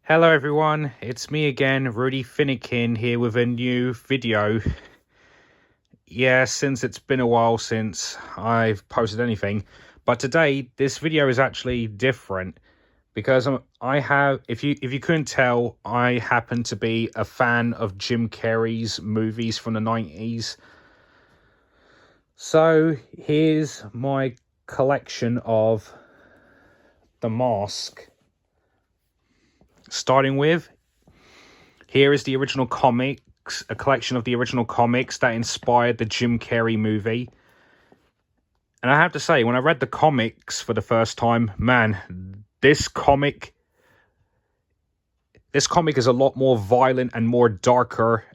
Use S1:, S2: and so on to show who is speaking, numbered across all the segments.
S1: Hello everyone, it's me again, Rudy Finnekin, here with a new video. Yeah, since it's been a while since I've posted anything, but today this video is actually different because if you couldn't tell, I happen to be a fan of Jim Carrey's movies from the 90s. So here's my collection of The Mask. Starting with, here is the original comics, a collection of the original comics that inspired the Jim Carrey movie. And I have to say, when I read the comics for the first time, man, this comic is a lot more violent and more darker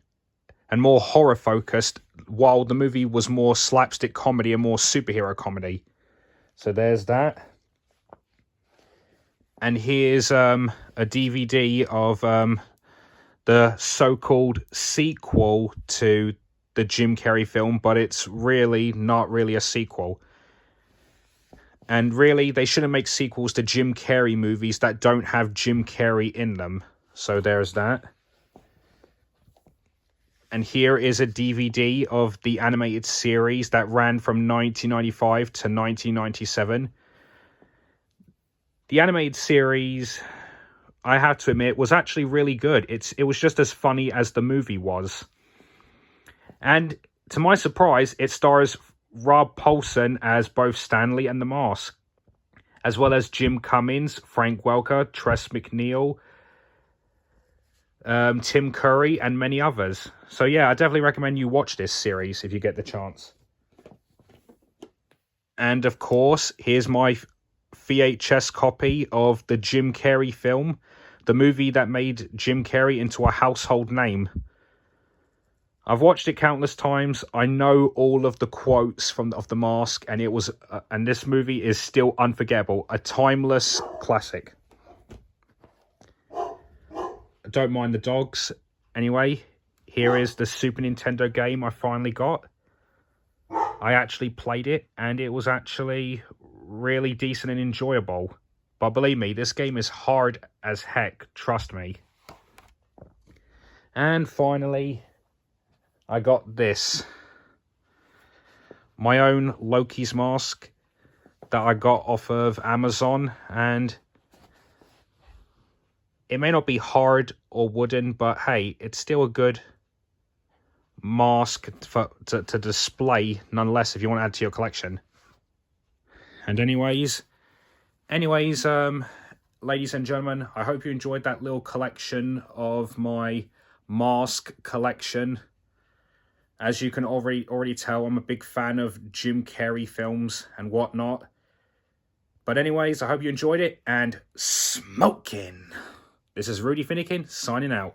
S1: and more horror focused, while the movie was more slapstick comedy and more superhero comedy. So there's that. And here's a DVD of the so-called sequel to the Jim Carrey film, but it's really not really a sequel. And really, they shouldn't make sequels to Jim Carrey movies that don't have Jim Carrey in them. So there's that. And here is a DVD of the animated series that ran from 1995 to 1997. The animated series, I have to admit, was actually really good. It was just as funny as the movie was. And to my surprise, it stars Rob Paulsen as both Stanley and the Mask, as well as Jim Cummings, Frank Welker, Tress MacNeille, Tim Curry, and many others. So yeah, I definitely recommend you watch this series if you get the chance. And of course, here's my VHS copy of the Jim Carrey film, the movie that made Jim Carrey into a household name. I've watched it countless times. I know all of the quotes of The Mask, and and this movie is still unforgettable, a timeless classic. I don't mind the dogs. Anyway, here is the Super Nintendo game I finally got. I actually played it, and it was actually really decent and enjoyable. But believe me, this game is hard as heck, trust me. And finally, I got this. My own Loki's mask that I got off of Amazon, and it may not be hard or wooden, but hey, it's still a good mask to display nonetheless if you want to add to your collection. And anyways, ladies and gentlemen, I hope you enjoyed that little collection of my mask collection. As you can already tell, I'm a big fan of Jim Carrey films and whatnot. But anyways, I hope you enjoyed it, and smoking! This is Rudy Finnekin, signing out.